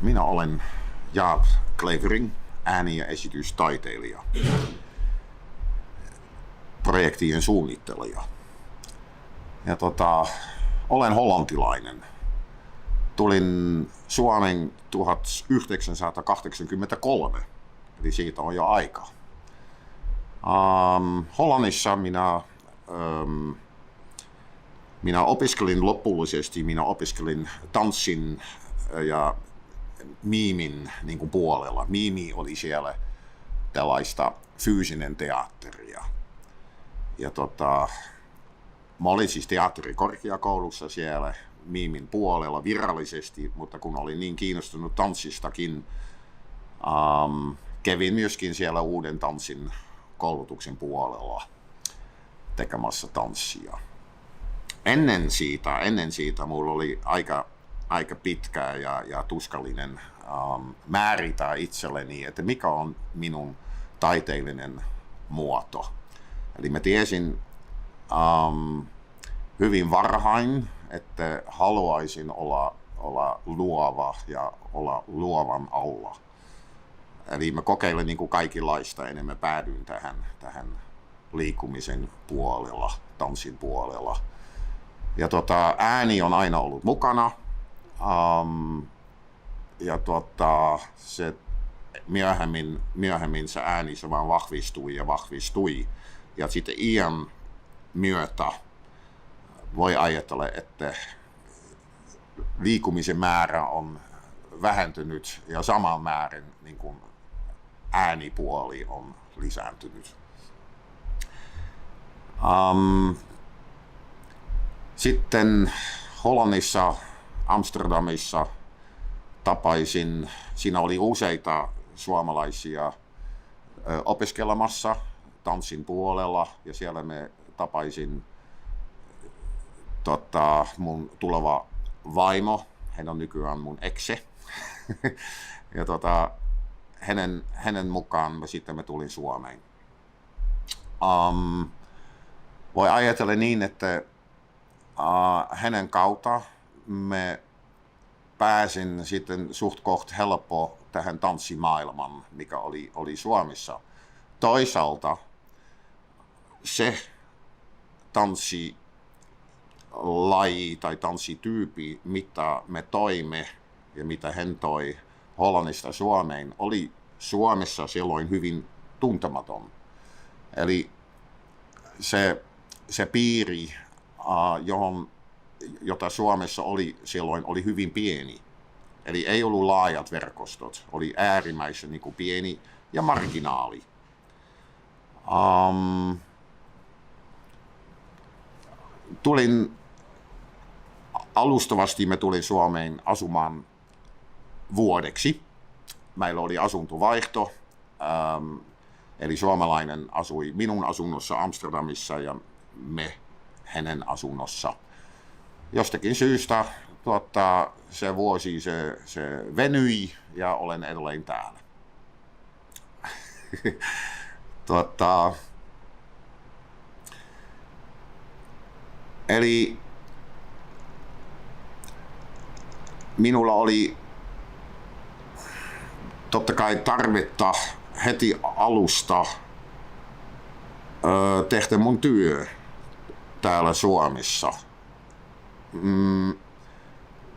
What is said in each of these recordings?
Minä olen Jaap Clevering, ääni- ja esitystaiteilija, projektien suunnittelija. Ja olen hollantilainen. Tulin Suomeen 1983, eli siitä on jo aikaa. Hollannissa minä opiskelin lopullisesti, tanssin ja miimin niin kuin puolella. Miimi oli siellä tällaista fyysinen teatteria. Ja mä olin siis teatterikorkeakoulussa siellä miimin puolella virallisesti, mutta kun olin niin kiinnostunut tanssistakin, kävin myöskin siellä uuden tanssin koulutuksen puolella tekemässä tanssia. Ennen siitä mulla oli aika pitkä ja tuskallinen määritä itselleni, että mikä on minun taiteellinen muoto. Eli mä tiesin hyvin varhain, että haluaisin olla luova ja olla luovan alla. Eli mä kokeilin niin kuin kaikenlaista ennen mä päädyin tähän liikkumisen puolella, tanssin puolella. Ja ääni on aina ollut mukana. Ja se myöhemmin se ääni se vaan vahvistui. Ja sitten iän myötä voi ajatella, että liikkumisen määrä on vähentynyt ja saman määrin niin kuin äänipuoli on lisääntynyt. Sitten Hollannissa, Amsterdamissa tapaisin, siinä oli useita suomalaisia opiskelemassa tanssin puolella ja siellä me tapaisin mun tuleva vaimo, hän on nykyään mun ekse. Ja hänen mukaan sitten me tulin Suomeen. Voi ajatella niin, että hänen kautta me pääsin sitten suht koht helppo tähän tanssimaailmaan, mikä oli Suomessa. Toisaalta se tanssilaji tai tanssityyppi, mitä me toimme ja mitä hän toi Hollannista Suomeen, oli Suomessa silloin hyvin tuntematon. Eli se piiri, jota Suomessa oli silloin, oli hyvin pieni. Eli ei ollut laajat verkostot, oli äärimmäisen niin kuin pieni ja marginaali. Alustavasti me tulin Suomeen asumaan vuodeksi. Meillä oli asuntovaihto, eli suomalainen asui minun asunnossa Amsterdamissa ja me hänen asunnossa. Jostakin syystä se vuosi se venyi ja olen edelleen täällä. Eli minulla oli totta kai tarvetta heti alusta tehdä mun työ täällä Suomessa.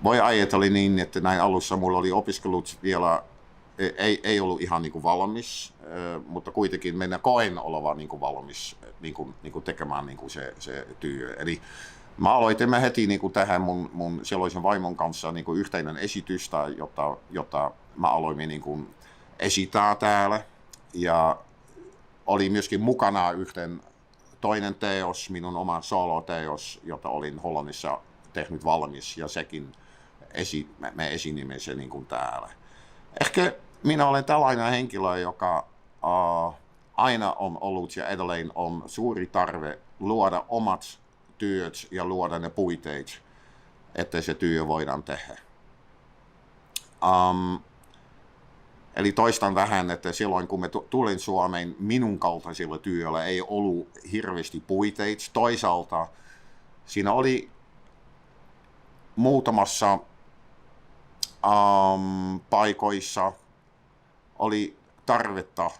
Voi ajatella niin, että näin alussa mulla oli opiskelut vielä, ei ollut ihan niin kuin valmis, mutta kuitenkin minä koen olevan niin kuin valmis niin kuin tekemään niin kuin se työ. Eli mä aloitimme heti niin kuin tähän mun silloisen vaimon kanssa niin kuin yhteinen esitystä, jota mä aloimme niin kuin esittää täällä. Ja oli myöskin mukana toinen teos, minun oma solo-teos, jota olin Hollannissa tehnyt valmis, ja sekin me esinimme se niin kuin täällä. Ehkä minä olen tällainen henkilö, joka aina on ollut ja edelleen on suuri tarve luoda omat työt ja luoda ne puitteet, että se työ voidaan tehdä. Eli toistan vähän, että silloin kun me tulin Suomeen, minun kaltaisilla työllä ei ollut hirveästi puitteita. Toisaalta siinä oli muutamassa paikoissa oli tarvetta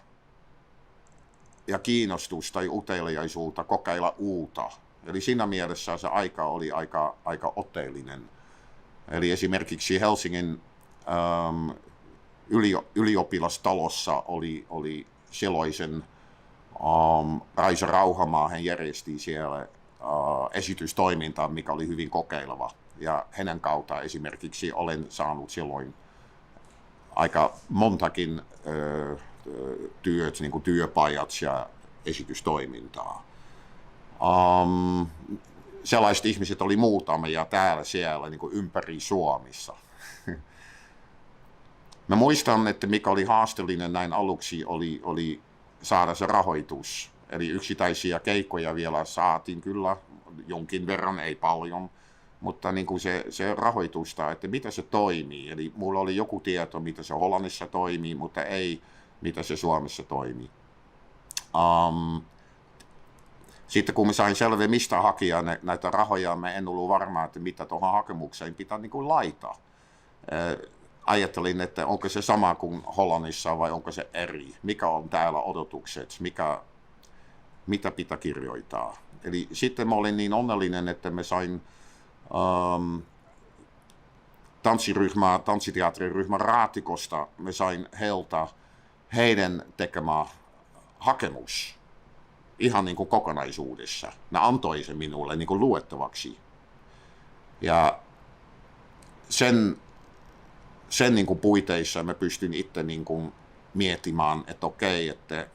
ja kiinnostusta ja uteliaisuutta kokeilla uutta. Eli siinä mielessä se aika oli aika otteellinen. Eli esimerkiksi Helsingin ylioppilastalossa oli silloisen Raisa Rauhamaa, hän järjesti siellä esitystoimintaa, mikä oli hyvin kokeileva. Ja hänen kautta esimerkiksi olen saanut silloin aika montakin työt, niin kuin työpajat ja esitystoimintaa. Sellaiset ihmiset oli muutamia täällä siellä niin kuin ympäri Suomessa. Mä muistan, että mikä oli haasteellinen näin aluksi oli saada se rahoitus. Eli yksittäisiä keikkoja vielä saatiin kyllä jonkin verran, ei paljon, mutta niin kuin se rahoitusta, että mitä se toimii. Eli mulla oli joku tieto, mitä se Hollannissa toimii, mutta ei mitä se Suomessa toimii. Sitten kun mä sain selvä, mistä hakea näitä rahoja, mä en ollut varma, että mitä tuohon hakemukseen pitää niin kuin laittaa. Ajattelin, että onko se sama kuin Hollannissa vai onko se eri. Mikä on täällä odotukset, mitä pitää kirjoittaa. Eli sitten mä olin niin onnellinen, että mä sain tanssiteatteriryhmä Raatikosta, mä sain heidän tekemä hakemus ihan niin kuin kokonaisuudessa. Ne antoi sen minulle niin kuin luettavaksi. Ja sen niin kuin puiteissa mä pystyn itse niin kuin miettimään, että okei, että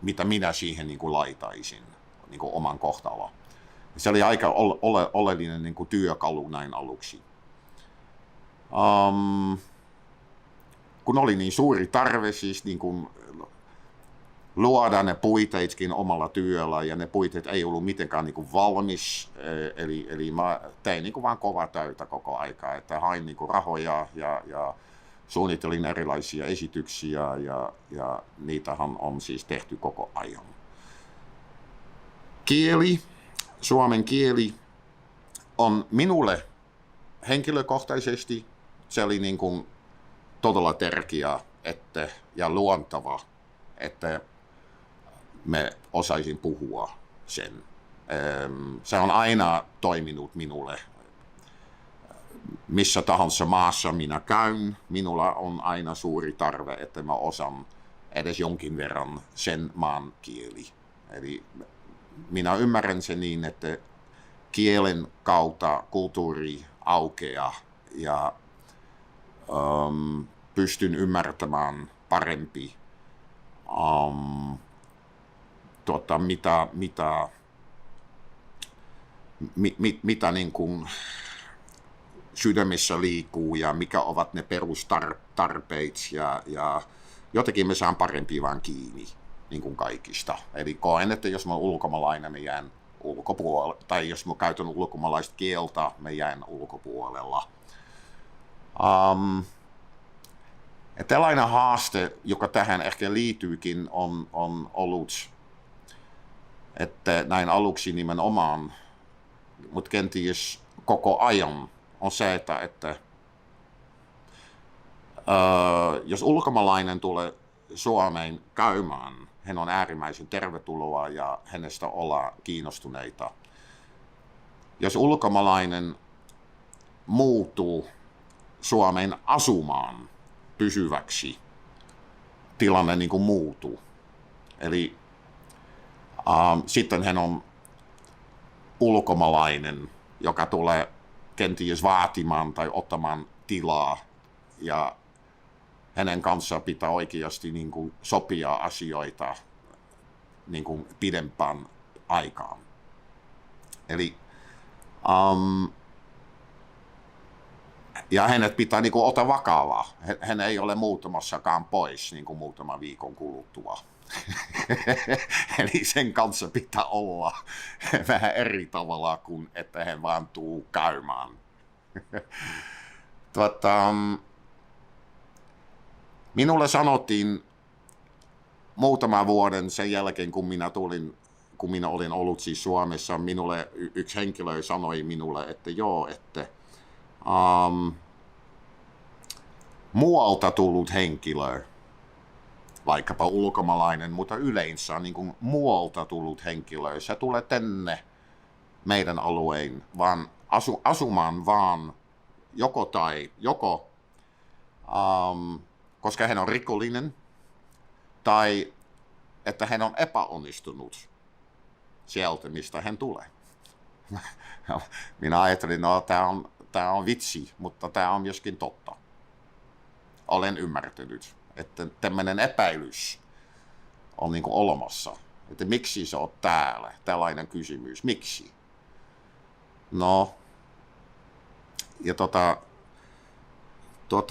mitä minä siihen niin kuin laitaisin niin kuin oman kohtaloon. Se oli aika oleellinen niin kuin työkalu näin aluksi. Kun oli niin suuri tarve siis niin kuin luoda ne puiteetkin omalla työllä, ja ne puiteet ei ollut mitenkään niin kuin valmis, eli mä tein niin kuin vaan kovaa töitä koko aikaa, että hain niin kuin rahoja ja suunnittelin erilaisia esityksiä, ja niitähän on siis tehty koko ajan. Kieli, suomen kieli, on minulle henkilökohtaisesti, se oli niin kuin todella tärkeä ja luontava, että me osaisin puhua sen. Se on aina toiminut minulle. Missä tahansa maassa minä käyn, minulla on aina suuri tarve, että mä osaan edes jonkin verran sen maan kieli. Eli minä ymmärrän sen niin, että kielen kautta kulttuuri aukeaa ja pystyn ymmärtämään parempi mitä niin kuin sydämessä liikkuu ja mikä ovat ne perustarpeet ja jotenkin me saan parempi vaan kiinni niin kuin kaikista. Eli koen, että jos mä oon ulkomaalainen, mä jään ulkopuolella, tai jos mä käytän ulkomaalaista kieltä, mä jään ulkopuolella. Tällainen haaste, joka tähän ehkä liittyykin, on ollut, että näin aluksi nimenomaan, mutta kenties koko ajan, on se, että jos ulkomaalainen tulee Suomeen käymään, hän on äärimmäisen tervetuloa ja hänestä ollaan kiinnostuneita. Jos ulkomaalainen muuttuu Suomeen asumaan pysyväksi, tilanne niin kuin muuttuu. Eli sitten hän on ulkomaalainen, joka tulee kenties vaatimaan tai ottamaan tilaa, ja hänen kanssaan pitää oikeasti niin kuin sopia asioita niin kuin pidempään aikaan. Eli ja hänet pitää niin kuin ottaa vakavaa. Hän ei ole muutamassakaan pois niin kuin muutaman viikon kuluttua. Eli sen kanssa pitää olla vähän eri tavalla kuin että hän vaan tuu käymään. Minulle sanottiin muutama vuoden sen jälkeen, kun minä olin ollut siis Suomessa, minulle yksi henkilö sanoi minulle, että joo, että muualta tullut henkilö, vaikkapa ulkomaalainen, mutta yleensä niin kuin muualta tullut henkilö, se tulee tänne meidän alueen vaan asumaan vaan joko koska hän on rikollinen tai että hän on epäonnistunut sieltä, mistä hän tulee. Minä ajattelin, no tämä on vitsi, mutta tämä on myöskin totta. Olen ymmärtänyt, että tämmöinen epäilys on niin kuin olemassa. Että miksi sä oot täällä? Tällainen kysymys. Miksi? No, ja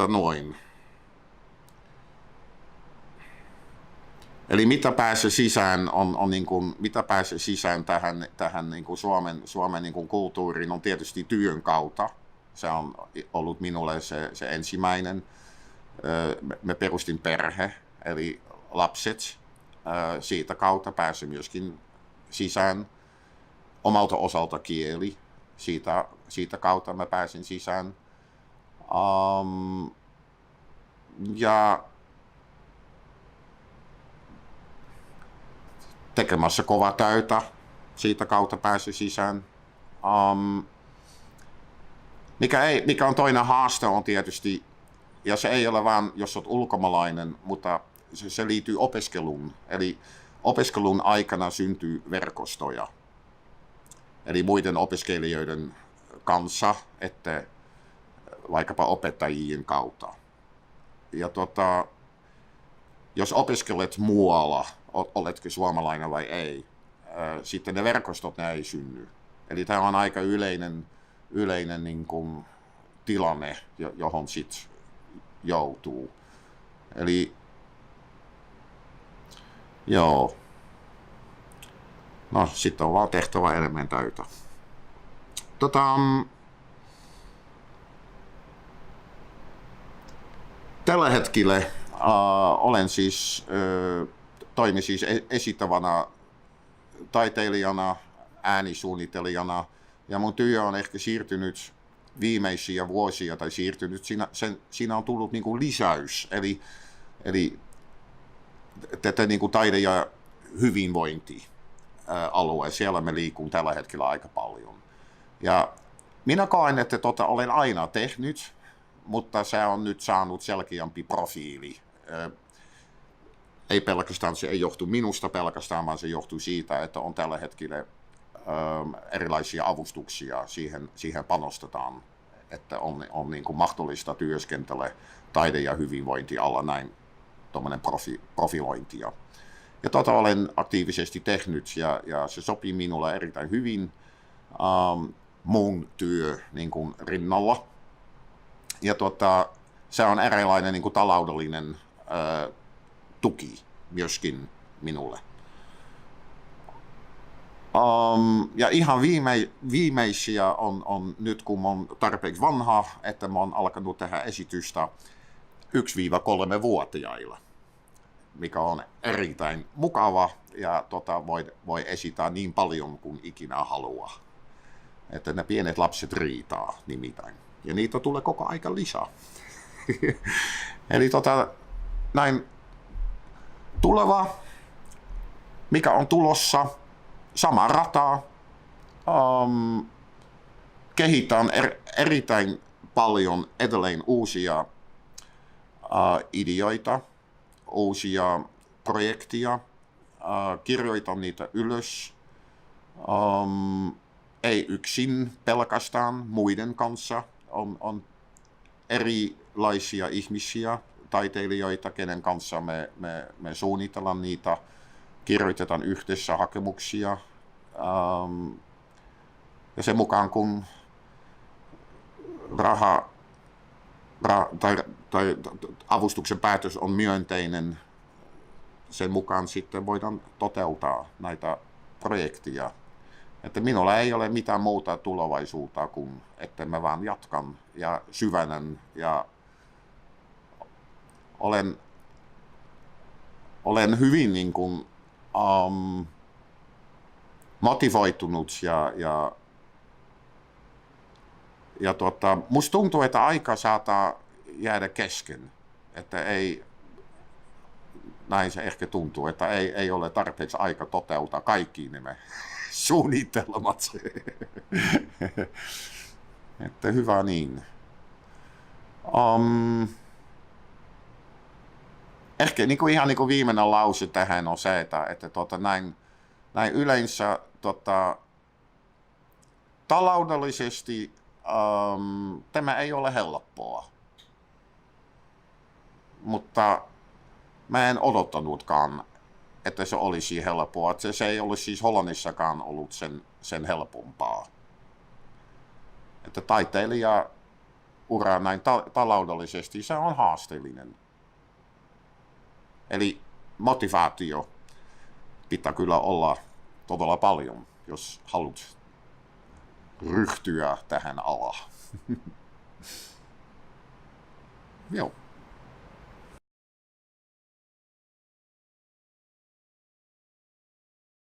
noin. Eli mitä pääsee sisään on niin kuin, mitä pääsee sisään tähän niin kuin Suomen niin kuin kulttuuriin on tietysti työn kautta. Se on ollut minulle se ensimmäinen. Me perustin perhe, eli lapset. Siitä kautta pääsee myöskin sisään. Omalta osalta kieli. Siitä kautta mä pääsin sisään. Ja tekemässä kovaa töitä, siitä kautta pääsi sisään. Mikä on toinen haaste on tietysti, ja se ei ole vain, jos olet ulkomaalainen, mutta se liittyy opiskeluun. Eli opiskelun aikana syntyy verkostoja. Eli muiden opiskelijoiden kanssa, että vaikkapa opettajien kautta. Ja jos opiskelet muualla, oletko suomalainen vai ei, sitten ne verkostot ne ei synny. Eli tämä on aika yleinen niin kuin tilanne, johon sit joutuu. Eli joo. No, sitten on vaan tehtävä enemmän töitä. Tällä hetkellä olen siis, toimin siis esittävänä taiteilijana, äänisuunnittelijana, ja mun työ on ehkä siirtynyt viimeisiä vuosia, tai siirtynyt, siinä on tullut niin kuin lisäys, eli tätä niin kuin taide- ja hyvinvointialue, siellä me liikun tällä hetkellä aika paljon. Ja minä koen, että olen aina tehnyt, mutta se on nyt saanut selkeämpi profiili. Ei pelkästään, se ei johtu minusta pelkästään, vaan se johtuu siitä, että on tällä hetkellä erilaisia avustuksia, siihen panostetaan, että on niin kuin mahdollista työskentellä taide- ja hyvinvointialla näin tuommoinen profilointia. Ja olen aktiivisesti tehnyt ja se sopii minulle erittäin hyvin mun työ niin kuin rinnalla. Ja se on erilainen niin kuin taloudellinen tuki myöskin minulle. Ja ihan viimeisiä on nyt, kun mä oon tarpeeksi vanha, että mä oon alkanut tehdä esitystä 1-3-vuotiailla, mikä on erittäin mukava ja voi esittää niin paljon kuin ikinä haluaa. Että ne pienet lapset riitaa nimittäin. Ja niitä tulee koko aika lisää. Eli näin tuleva, mikä on tulossa, sama rata, kehitään erittäin paljon edelleen uusia ideoita, uusia projekteja, kirjoitan niitä ylös, ei yksin pelkästään muiden kanssa, on erilaisia ihmisiä, taiteilijoita, kenen kanssa me suunnitellaan niitä, kirjoitetaan yhdessä hakemuksia. Ja sen mukaan, kun tai avustuksen päätös on myönteinen, sen mukaan sitten voidaan toteuttaa näitä projekteja. Että minulla ei ole mitään muuta tulevaisuutta kuin, että mä vaan jatkan ja syvennän ja olen hyvin niin kuin, motivoitunut ja musta tuntuu, että aika saattaa jäädä kesken. Että ei, näin se ehkä tuntuu, että ei ole tarpeeksi aika toteuttaa kaikki nämä suunnitelmat. Että hyvä niin. Ehkä niin kuin ihan niin kuin viimeinen lause tähän on se, että näin yleensä taloudellisesti tämä ei ole helppoa. Mutta mä en odottanutkaan, että se olisi helppoa. Että se ei olisi siis Hollannissakaan ollut sen helpompaa. Että taiteilija ura näin taloudellisesti se on haasteellinen. Eli motivaatio pitää kyllä olla todella paljon, jos haluat ryhtyä tähän alaan. Joo.